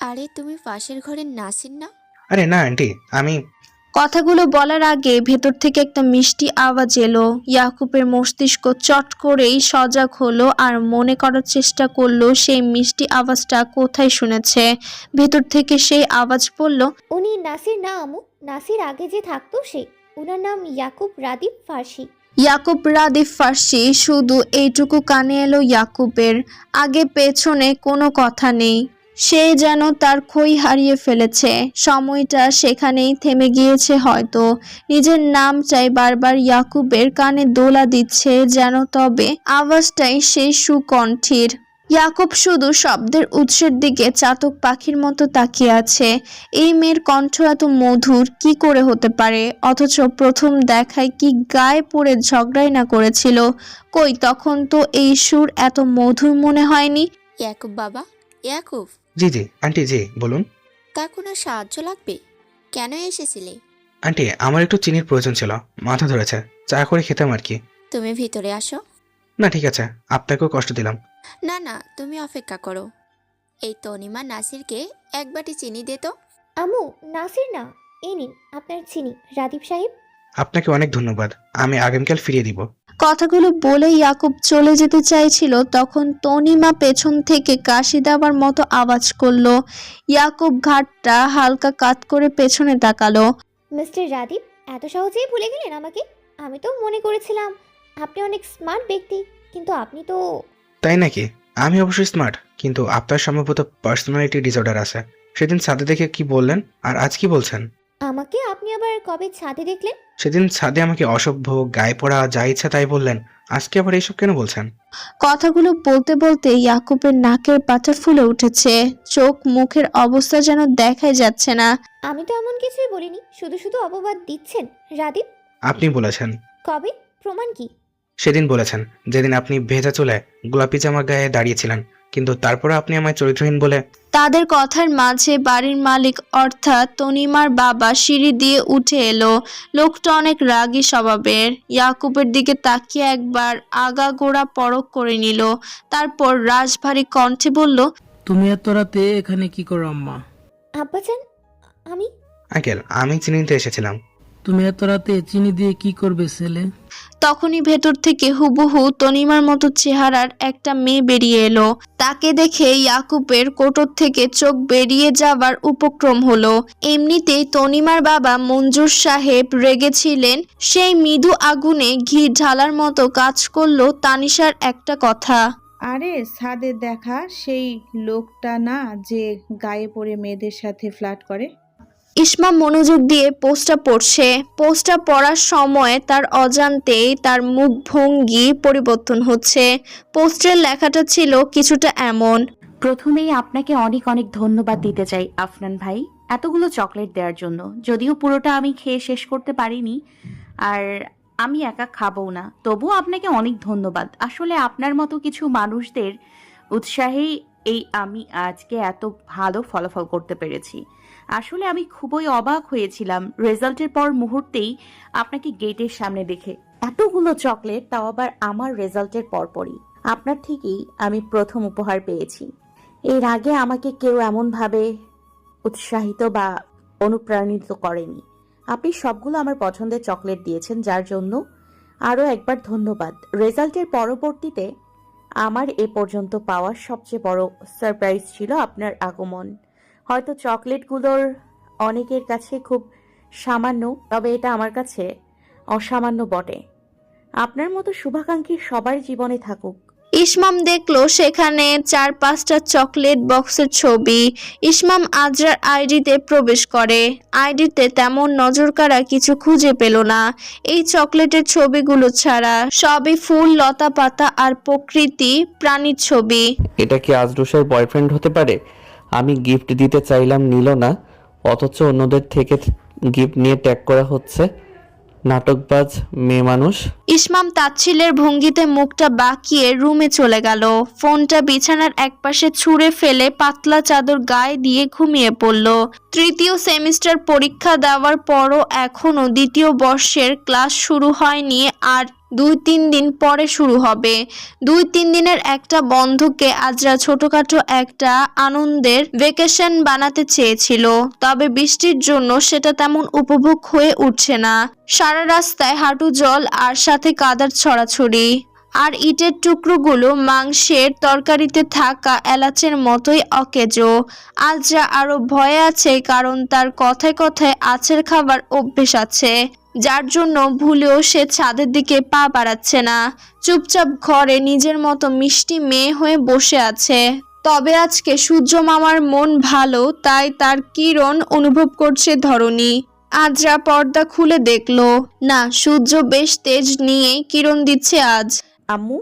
আরে তুমি পাশের ঘরের নাসির না? আরে না আন্টি, আমি। কথাগুলো বলার আগে ভেতর থেকে একটা মিষ্টি আওয়াজ এলো। ইয়াকুবের মস্তিষ্ক চট করেই সজাগ হলো আর মনে করার চেষ্টা করলো সেই মিষ্টি আওয়াজটা কোথায় শুনেছে। ভেতর থেকে সেই আওয়াজ বলল, উনি নাসির না আমু, নাসির আগে যে থাকতো সে। ওনার নাম ইয়াকুব রাদীপ ফার্সি। ইয়াকুব রাদীপ ফার্সি। শুধু এইটুকু কানে এলো ইয়াকুবের, আগে পেছনে কোনো কথা নেই। সে যেন তার খই হারিয়ে ফেলেছে। সময়টা সেখানেই থেমে গিয়েছে হয়তো। নিজের নামটাই বারবার ইয়াকুবের কানে দোলা দিচ্ছে যেন, তবে আওয়াজটাই সেই সুকণ্ঠীর। ইয়াকুব শুধু শব্দের উৎসের দিকে চাতক পাখির মতো তাকিয়ে আছে। এই মেয়ের কণ্ঠ এত মধুর কি করে হতে পারে? অথচ প্রথম দেখায় কি গায়ে পড়ে ঝগড়াই না করেছিল। কই, তখন তো এই সুর এত মধুর মনে হয়নি। ইয়াকুব বাবা, ইয়াকুব। জি জি আন্টি, জি বলুন। তার কোনো সাহায্য লাগবে? কেন এসেছিলে? আন্টি, আমার একটু চিনির প্রয়োজন ছিল, মাথা ধরেছে, চা করে খেতাম আর কি। তুমি ভিতরে আসো। না ঠিক আছে, আপনাকেও কষ্ট দিলাম। না না, তুমি অপেক্ষা করো। এই তনিমা নাসিরকে এক বাটি চিনি দে তো। আমু, নাসির না, এই নিন আপনার চিনি রাদীপ সাহেব। আপনাকে অনেক ধন্যবাদ, আমি আগামীকাল ফিরিয়ে দিব। কথাগুলো বলে ইয়াকুব চলে যেতে চাইছিল, তখন তনিমা পেছন থেকে কাশি দেওয়ার মতো আওয়াজ করলো। ইয়াকুব ঘাটটা হালকা কাত করে পেছনে তাকালো। মিস্টার রাদীপ, এত সহজেই ভুলে গেলেন আমাকে? আমি তো মনে করেছিলাম আপনি অনেক স্মার্ট ব্যক্তি, কিন্তু আপনি তো। তাই নাকি? আমি অবশ্যই স্মার্ট, কিন্তু আপনার সম্ভবত পার্সোনালিটি ডিসঅর্ডার আছে। সেদিন ছাদে দেখে কি বললেন, আর আজ কি বলছেন? আমাকে আপনি আবার কবে ছাদে দেখলেন? সেদিন ছাদে আমাকে অসভ্য, গায়ে পড়া, যা ইচ্ছা তাই বললেন। আজকে আবার এইসব কেন বলছেন? কথাগুলো বলতে বলতে ইয়াকুবের নাকের পাটা ফুলে উঠেছে। চোখ মুখের অবস্থা যেন দেখাই যাচ্ছে না। আমি তো এমন কিছুই বলিনি, শুধু শুধু অপবাদ দিচ্ছেন রাদীপ। আপনি বলেছেন। কবে? প্রমাণ কি? সেদিন বলেছেন, যেদিন আপনি ভেজা চুলে গোলাপি জামা গায়ে দাঁড়িয়েছিলেন, কিন্তু তারপরে আপনি আমায় চরিত্রহীন বলে। তাদের কথার মাঝে বাড়ির মালিক অর্থাৎ তনিমার বাবা সিঁড়ি দিয়ে উঠে এলো। লোকটা অনেক রাগী স্বভাবের। ইয়াকুবের দিকে তাকিয়ে একবার আগাগোড়া পরখ করে নিল, তারপর রাশভারী কণ্ঠে বলল, তুমি এত রাতে এখানে কি করো আম্মা? আব্বাজান, আমি। আঙ্কেল, আমি চিনি নিতে এসেছিলাম। তুমি এত রাতে চিনি দিয়ে কি করবে ছেলে? তখনই ভেতর থেকে হুবহু তনিমার মতো চেহারার একটা মেয়ে বেরিয়ে এলো। তাকে দেখে ইয়াকুবের কোটর থেকে চোখ বেরিয়ে যাবার উপক্রম হলো। এমনিতেই তনিমার বাবা মঞ্জুর সাহেব রেগেছিলেন। সেই মৃদু আগুনে ঘি ঢালার মতো কাজ করলো তানিশার একটা কথা। আরে ছাদে দেখা সেই লোকটা না, যে গায়ে পড়ে মেয়েদের সাথে ফ্লার্ট করে? ইসমা মনোযোগ দিয়ে পোস্টটা পড়ছে। পোস্টটা পড়ার সময় তার অজান্তেই তার মুখভঙ্গি পরিবর্তন হচ্ছে। পোস্টের লেখাটা ছিল কিছুটা এমন। প্রথমেই আপনাকে অনেক অনেক ধন্যবাদ দিতে চাই আফনান ভাই, এতগুলো চকলেট দেওয়ার জন্য। যদিও পুরোটা আমি খেয়ে শেষ করতে পারিনি, আর আমি একা খাবও না, তবুও আপনাকে অনেক ধন্যবাদ। আসলে আপনার মতো কিছু মানুষদের উৎসাহেই আমি আজকে এত ভালো ফলাফল করতে পেরেছি। আসলে আমি খুবই অবাক হয়েছিলাম রেজাল্টের পর মুহূর্তেই আপনাকে গেটের সামনে দেখে। এতগুলো চকলেট, তাও আবার আমার রেজাল্টের পরপরই। আপনার থেকেই আমি প্রথম উপহার পেয়েছি। এর আগে আমাকে কেউ এমনভাবে উৎসাহিত বা অনুপ্রাণিত করেনি। আপনি সবগুলো আমার পছন্দের চকলেট দিয়েছেন, যার জন্য আরও একবার ধন্যবাদ। রেজাল্টের পরবর্তীতে আমার এ পর্যন্ত পাওয়া সবচেয়ে বড় সারপ্রাইজ ছিল আপনার আগমন। হয়তো চকলেটগুলোর অনেকের কাছে খুব সামান্য, তবে এটা আমার কাছে অসামান্য বটে। আপনার মতো শুভাকাঙ্ক্ষী সবার জীবনে থাকুক। ইসমাম দেখলো সেখানে 4-5টা চকলেট বক্সের ছবি। ইসমাম আজরার আইডিতে প্রবেশ করে। আইডিতে তেমন নজরকাড়া কিছু খুঁজে পেল না, এই চকলেটের ছবিগুলো ছাড়া। সবই ফুল, লতা পাতা আর প্রকৃতি প্রাণীর ছবি। এটা কি আজরুশের বয়ফ্রেন্ড হতে পারে? আমি গিফট দিতে চাইলাম, নিল না, অথচ অন্যদের থেকে গিফট নিয়ে ট্যাগ করা হচ্ছে। নাটকবাজ মেয়ে মানুষ। ইসমাম তাচ্ছিলের ভঙ্গিতে মুখটা বাঁকিয়ে রুমে চলে গেল। ফোনটা বিছানার একপাশে ছুঁড়ে ফেলে পাতলা চাদর গায়ে দিয়ে ঘুমিয়ে পড়ল। তৃতীয় সেমিস্টার পরীক্ষা দেওয়ার পরও এখনো দ্বিতীয় বর্ষের ক্লাস শুরু হয়নি, আর 2-3 দিন পরে শুরু হবে। 2-3 দিনের একটা বন্ধকে আজরা ছোটখাটো একটা আনন্দের ভেকেশন বানাতে চেয়েছিল, তবে বৃষ্টির জন্য সেটা তেমন উপভোগ হয়ে উঠছে না। সারা রাস্তায় হাঁটু জল আর সাথে কাদার ছড়াছড়ি, আর ইটের টুকরোগুলো মাংসের তরকারিতে থাকা এলাচের মতোই অকেজো। আজরা আরো ভয়ে আছে, কারণ তার কথায় কথায় আছের খাবার অভ্যেস আছে, যার জন্য ভুলেও সে ছাদের দিকে পা বাড়াচ্ছে না। চুপচাপ ঘরে নিজের মতো মিষ্টি মেয়ে হয়ে বসে আছে। তবে আজকে সূর্য মামার মন ভালো, তাই তার কিরণ অনুভব করছে ধরণী। আজরা পর্দা খুলে দেখলো, না, সূর্য বেশ তেজ নিয়েই কিরণ দিচ্ছে আজ। আম্মু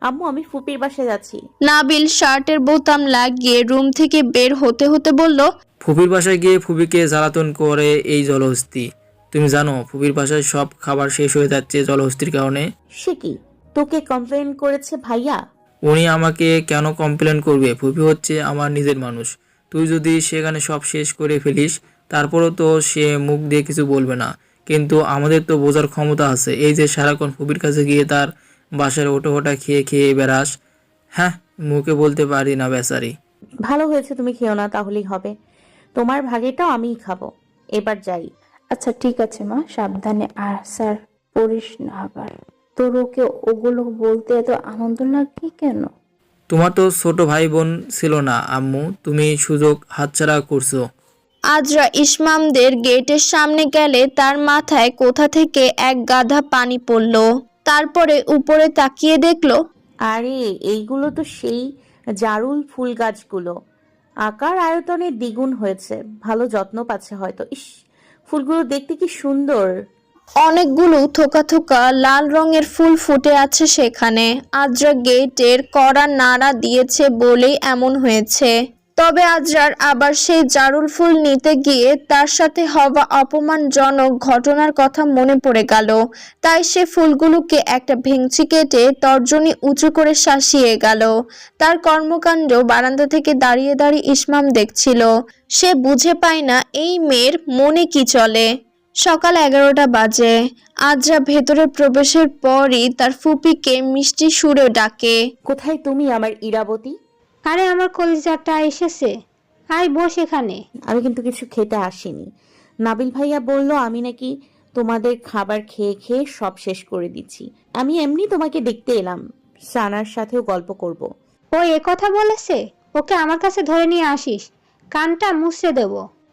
আম্মু আমি ফুপির বাসায় যাচ্ছি। নাবিল শার্টের বোতাম লাগিয়ে রুম থেকে বের হতে হতে বলল, ফুপির বাসায় গিয়ে ফুপিকে জ্বালাতন করে এই জলহস্তি। তুমি জানো ফুপির বাসায় সব খাবার শেষ হয়ে যাচ্ছে জলহস্তির কারণে। সে কি, তোকে কমপ্লেন করেছে ভাইয়া? উনি আমাকে কেন কমপ্লেন করবে? ফুপি হচ্ছে আমার নিজের মানুষ। তুই যদি সেখানে সব শেষ করে ফেলিস তারপরও তো সে মুখ দিয়ে কিছু বলবে না, কিন্তু আমাদের তো বোঝার ক্ষমতা আছে। এই যে সারাক্ষণ ফুপির কাছে গিয়ে তার বাসার ওটা ওটা খেয়ে খেয়ে বেড়াস। হ্যাঁ, মুখে বলতে পারি না বেচারি। ভালো হয়েছে তুমি খেও না, তাহলেই হবে। তোমার ভাগেটাও আমিই খাবো। এবার যাই। আচ্ছা ঠিক আছে মা, সাবধানে আর স্যার পড়িস না আবার। তোর ওকে ওগুলো বলতে এত আনন্দ লাগে কেন? তোমার তো ছোট ভাই বোন ছিল না আম্মু, তুমি সুযোগ হাতছাড়া করছো। আজরা ইসমামদের গেটের সামনে গেলে তার মাথায় কোথা থেকে এক গাধা পানি পড়ল। তারপরে উপরে তাকিয়ে দেখলো, আরে এইগুলো তো সেই জারুল ফুল গাছগুলো, আকার আয়তনে দ্বিগুণ হয়েছে। ভালো যত্ন পাচ্ছে হয়তো। ইস, ফুলগুলো দেখতে কি সুন্দর। অনেকগুলো থোকা থোকা লাল রঙের ফুল ফুটে আছে সেখানে। আজরা গেটের কড়া নাড়া দিয়েছে বলেই এমন হয়েছে। তবে আজরার আবার সেই জারুল ফুল নিতে গিয়ে তার সাথে হওয়া অপমানজনক ঘটনার কথা মনে পড়ে গেল। তাই সে ফুলগুলোকে একটা ভেঙচি কেটে তর্জনী উঁচু করে শাসিয়ে গেল। তার কর্মকাণ্ড বারান্দা থেকে দাঁড়িয়ে দাঁড়িয়ে ইসমাম দেখছিল। সে বুঝে পায় না এই মেয়ের মনে কি চলে। সকাল 11টা বাজে। আজরা ভেতরে প্রবেশের পরই তার ফুপিকে মিষ্টি সুরে ডাকে, কোথায় তুমি আমার ইরাবতী? আরে আমার কলিজাটা এসেছে, আয় বস এখানে। আমি কিন্তু কিছু খেতে আসিনি। নাবিল ভাইয়া বলল আমি নাকি তোমাদের খাবার খেয়ে খেয়ে সব শেষ করে দিচ্ছি। আমি এমনি তোমাকে দেখতে এলাম, সানার সাথেও গল্প করব। ও এ কথা বলেছে? ওকে আমার কাছে ধরে নিয়ে আসিস, কানটা মুছড়ে দেব।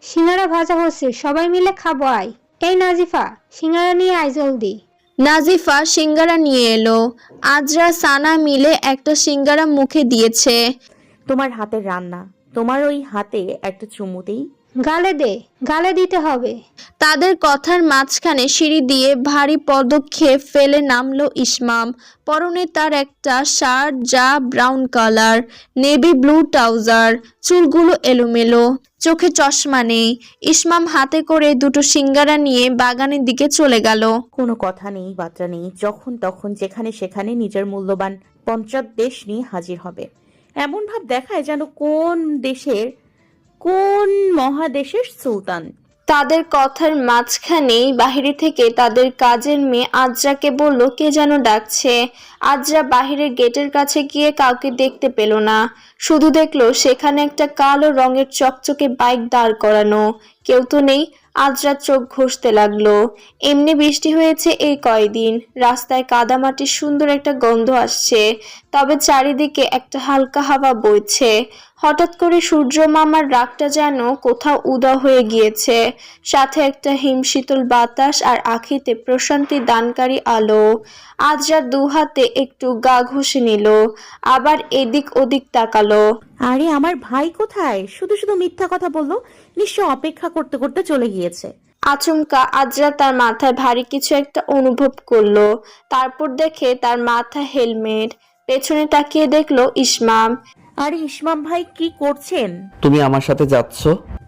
সিঙ্গারা ভাজা হচ্ছে, সবাই মিলে খাবো আয়। এই নাজিফা, সিঙ্গারা নিয়ে আয় জলদি। নাজিফা সিঙ্গারা নিয়ে এলো। আজরা সানা মিলে একটা সিঙ্গারা মুখে দিয়েছে। তোমার হাতের রান্না, তোমার ওই হাতে একটা চুমুতেই। গালে দে, গালে দিতে হবে। তাদের কথার মাঝখানে সিঁড়ি দিয়ে ভারী পদক্ষেপ ফেলে নামলো ইসমাম। পরনে তার একটা শার্ট যা brown colour, navy blue trouser, চুলগুলো এলোমেলো, চোখে চশমা নেই। ইসমাম হাতে করে দুটো সিঙ্গারা নিয়ে বাগানের দিকে চলে গেল। কোনো কথা নেই, বার্তা নেই, যখন তখন যেখানে সেখানে নিজের মূল্যবান পঞ্চদেশ নিয়ে হাজির হবে। এমন ভাব দেখায় যেন কোন মহাদেশের সুলতান। তাদের কথার মাঝখানেই বাহিরে থেকে তাদের কাজের মেয়ে আজরাকে বলল কে যেন ডাকছে। আজরা বাহিরের গেটের কাছে গিয়ে কাউকে দেখতে পেল না, শুধু দেখলো সেখানে একটা কালো রঙের চকচকে বাইক দাঁড় করানো। কেউ তো নেই। আজরা চোখ ঘষতে লাগলো। এমনি বৃষ্টি হয়েছে এই কয়দিন, রাস্তায় কাদামাটির সুন্দর একটা গন্ধ আসছে, তবে চারিদিকে একটা হালকা হাওয়া বইছে। হঠাৎ করে সূর্য মামার রাগটা যেন কোথাও উদাও হয়ে গিয়েছে, সাথে একটা হিমশীতল বাতাস আর আখিতে প্রশান্তি দানকারী আলো। আজরা দু হাতে একটু গা ঘষে নিল, আবার এদিক ওদিক তাকালো। আরে আমার ভাই কোথায়? শুধু শুধু মিথ্যা কথা বললো, নিশ্চয় অপেক্ষা করতে করতে চলে গিয়েছে। আচমকা আজরা তার মাথায় ভারী কিছু একটা অনুভব করলো। তারপর দেখে তার মাথায় হেলমেট। পেছনে তাকিয়ে দেখলো ইসমাম। আরে ইসমাম ভাই, কি করছেন? তুমি আমার সাথে যাচ্ছ?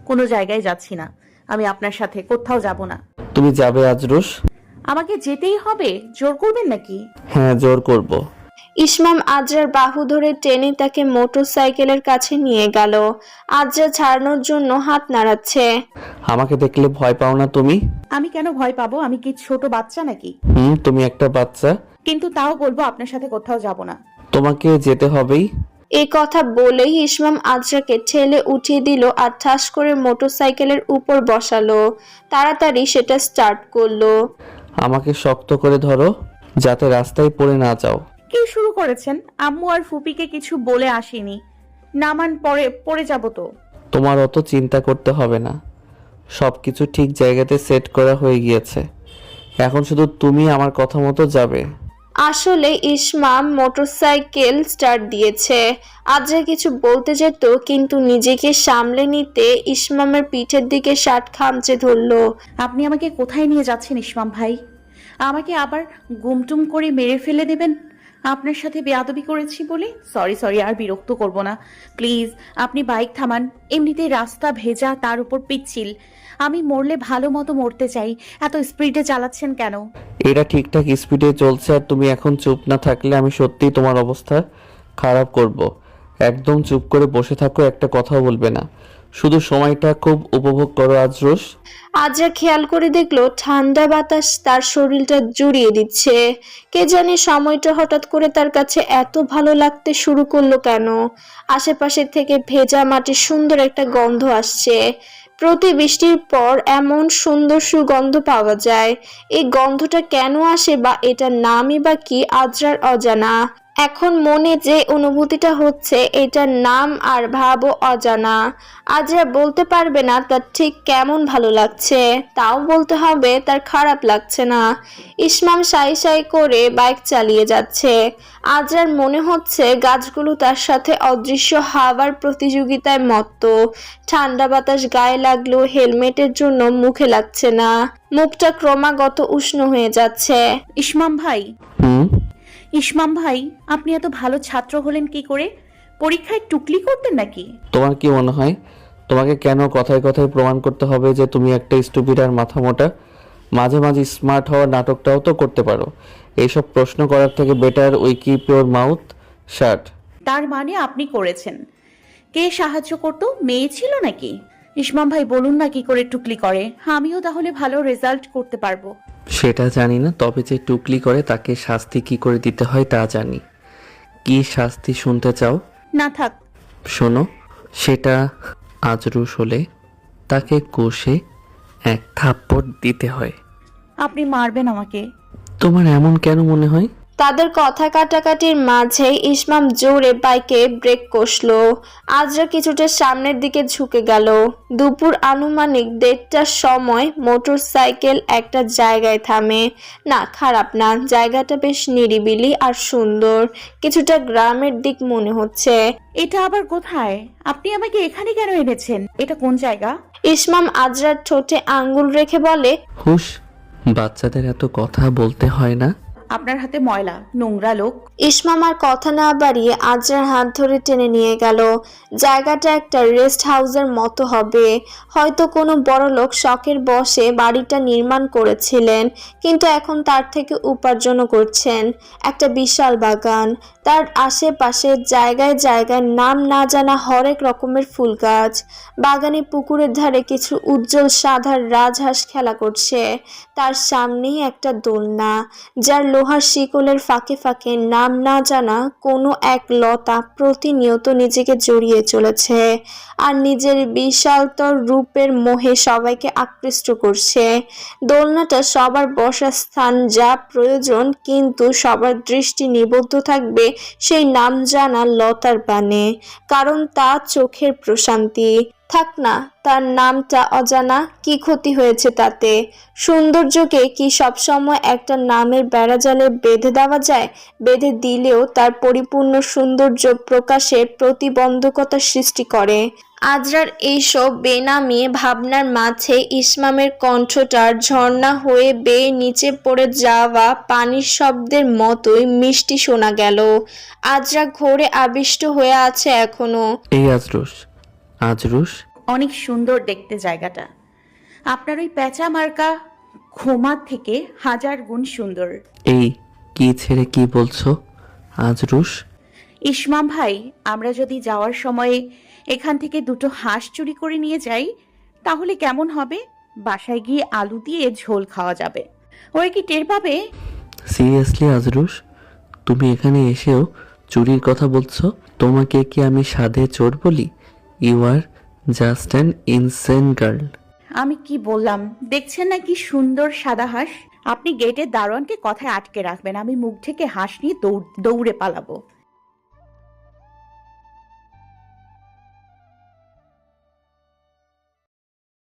কোনো জায়গায় যাচ্ছি না, আমি আপনার সাথে কোথাও যাব না। তুমি যাবে আজরুশ? আমাকে যেতেই হবে, জোর করবেন নাকি? হ্যাঁ, জোর করব। ইসমাম আজরার বাহু ধরে টেনে তাকে মোটরসাইকেলের কাছে নিয়ে গেল। আজরা ছাড়ানোর জন্য হাত নাড়াচ্ছে। আমাকে দেখলে ভয় পাও না তুমি? আমি কেন ভয় পাবো? আমি কি ছোট বাচ্চা নাকি? তুমি একটা বাচ্চা, কিন্তু তাও বলবো আপনার সাথে কোথাও যাব না। তোমাকে যেতে হবেই। এই কথা বলেই ইসমাম আজরাকে ঠেলে উঠিয়ে দিল আর ঠাস করে মোটরসাইকেলের উপর বসালো। তাড়াতাড়ি সেটা স্টার্ট করলো। আমাকে শক্ত করে ধরো, যাতে রাস্তায় পড়ে না যাও। কি শুরু করেছেন? আম্মু আর ফুপিকে কিছু বলে আসিনি। নামান, পরে পড়ে যাব তো। তোমার অত চিন্তা করতে হবে না, সবকিছু ঠিক জায়গাতে সেট করা হয়ে গিয়েছে। এখন শুধু তুমি আমার কথা মতো যাবে। আসলে ইসমাম মোটরসাইকেল স্টার্ট দিয়েছে। আজরা কিছু বলতে যেত, কিন্তু নিজেকে সামলে নিতে ইসমামের পিঠের দিকে শার্ট খামচে ধরলো। আপনি আমাকে কোথায় নিয়ে যাচ্ছেন ইসমাম ভাই? আমাকে আবার গুমটুম করে মেরে ফেলে দেবেন আপনার সাথে বেয়াদবি করেছি বলে? সরি, আর বিরক্ত করব না, প্লিজ। আপনি বাইক থামান। এমনিতেই রাস্তা ভেজা, তার উপর পিচ্ছিল। আমি মরলে ভালো মতো মরতে চাই। এত স্পিডে চালাচ্ছেন কেন? এটা ঠিকঠাক স্পিডে চলছে, আর তুমি এখন চুপ না থাকলে আমি সত্যিই তোমার অবস্থা খারাপ করব। একদম চুপ করে বসে থাকো, একটা কথাও বলবে না। শুধু সময়টা খুব উপভোগ করো আজরুশ। আজরা খেয়াল করে দেখলো ঠান্ডা বাতাস তার শরীরটা জুড়িয়ে দিচ্ছে। কে জানে সময়টা হঠাৎ করে তার কাছে এত ভালো লাগতে শুরু করলো কেন। আশেপাশে থেকে ভেজা মাটির সুন্দর একটা গন্ধ আসছে। প্রতি বৃষ্টির পর এমন সুন্দর সুগন্ধ পাওয়া যায়। এই গন্ধটা কেন আসে বা এটার নামই বা কি আজরার অজানা। এখন মনে যে অনুভূতিটা হচ্ছে, এটার নাম আর ভাবও অজানা। আজরা বলতে পারবে না তার ঠিক কেমন ভালো লাগছে, তাও বলতে হবে তার খারাপ লাগছে না। ইসমাম সাই সাই করে বাইক চালিয়ে যাচ্ছে। আজরার মনে হচ্ছে গাছগুলো তার সাথে অদৃশ্য হাওয়ার প্রতিযোগিতায় মত্ত। ঠান্ডা বাতাস গায়ে লাগলেও হেলমেটের জন্য মুখে লাগছে না। মুখটা ক্রমাগত উষ্ণ হয়ে যাচ্ছে। ইসমাম ভাই, হুম, ইসমাম ভাই, আপনি এত ভালো ছাত্র হলেন কি করে? পরীক্ষায় টুকলি করতেন নাকি? তোমার কি মনে হয় তোমাকে কেন কথায় কথায় প্রমাণ করতে হবে যে তুমি একটা স্টুপিড আর মাথা মোটা? মাঝে মাঝে স্মার্ট হওয়ার নাটকটাও তো করতে পারো। এইসব প্রশ্ন করার থেকে better we keep your mouth শাট। তার মানে আপনি করেছেন? কে সাহায্য করতো? মেয়ে ছিল নাকি? ইসমাম ভাই বলুন না কি করে টুকলি করে, আমিও তাহলে ভালো রেজাল্ট করতে পারবো। সেটা জানি না, তবে যে টুকলি করে তাকে শাস্তি কি করে দিতে হয় তা জানি। কি শাস্তি শুনতে চাও? না থাক। শোনো, সেটা আজরুশ হলে তাকে কষে এক থাপ্পড় দিতে হয়। আপনি মারবেন আমাকে? তোমার এমন কেন মনে হয়? তাদের কথা কাটাকাটির মাঝে ইসমাম জোরে বাইকে ব্রেক কষলো। আজরা কিছুটা সামনের দিকে ঝুঁকে গেল। দুপুর আনুমানিক 1:30টার সময় মোটরসাইকেল একটা জায়গায় থামে। না, খারাপ না, জায়গাটা বেশ নিরিবিলি আর সুন্দর। কিছুটা গ্রামের দিক মনে হচ্ছে। এটা আবার কোথায়? আপনি আমাকে এখানে কেন এনেছেন? এটা কোন জায়গা? ইসমাম আজরার ঠোঁটে আঙ্গুল রেখে বলে, হুশ, বাচ্চাদের এত কথা বলতে হয় না। আপনার হাতে ময়লা, নোংরা লোক। ইসমাম আর কথা না বাড়িয়ে আজরার হাত ধরে টেনে নিয়ে গেল। জায়গাটা একটা রেস্ট হাউসের মতো হবে। হয়তো কোনো বড় লোক শখের বশে বাড়িটা নির্মাণ করেছিলেন, কিন্তু এখন তার থেকে উপার্জনও করছেন। একটা বিশাল বাগান, তার আশেপাশে জায়গায় জায়গায় নাম না জানা হরেক রকমের ফুল গাছ। বাগানে পুকুরের ধারে কিছু উজ্জ্বল সাদার রাজহাঁস খেলা করছে। তার সামনেই একটা দোলনা, যার লোহার শিকলের ফাঁকে ফাঁকে নাম না জানা কোনো এক লতা প্রতিনিয়ত নিজেকে জড়িয়ে চলেছে, আর নিজের বিশালতর রূপের মোহে সবাইকে আকৃষ্ট করছে। দোলনাটা সবার বসার স্থান, যা প্রয়োজন, কিন্তু সবার দৃষ্টি নিবদ্ধ থাকবে সেই নাম জানা লতার পানে, কারণ তা চোখের প্রশান্তি। থাক না, তার নামটা অজানা, কি ক্ষতি হয়েছে তাতে? সৌন্দর্যকে কি সবসময় একটা নামের বেড়াজালে বেঁধে দেওয়া যায়? বেঁধে দিলেও তার পরিপূর্ণ সৌন্দর্য প্রকাশের প্রতিবন্ধকতা সৃষ্টি করে। আজরার এইসব বেনামি ভাবনার মাঝে ইসমামের কণ্ঠটার ঝর্ণা হয়ে বেয়ে নিচে পড়ে যাওয়া পানির শব্দের মতোই মিষ্টি শোনা গেল। আজরা ঘোরে আবিষ্ট হয়ে আছে এখনো। এই আজরুশ, আজরুশ, অনেক সুন্দর দেখতে জায়গাটা। আপনার ওই প্যাঁচা মার্কা খোমার থেকে 1000 গুণ সুন্দর। এই কি ছেড়ে কি বলছো আজরুশ? ইসমাম ভাই, আমরা যদি যাওয়ার সময়ে এখান থেকে 2টো হাঁস চুরি করে নিয়ে যাই, তাহলে কেমন হবে? বাসায় গিয়ে আলু দিয়ে ঝোল খাওয়া যাবে। ওরা কি টের পাবে? সিরিয়াসলি আজরুশ, তুমি এখানে এসেও চুরির কথা বলছো? তোমাকে কি আমি সাধে চোর বলি? You are just an insane girl. আমি কি বললাম? দেখছেন না কি সুন্দর সাদা হাঁস? আপনি গেটের দারোয়ানকে কথায় আটকে রাখবেন, আমি মুখ থেকে হাঁস নিয়ে দৌড়ে পালাবো।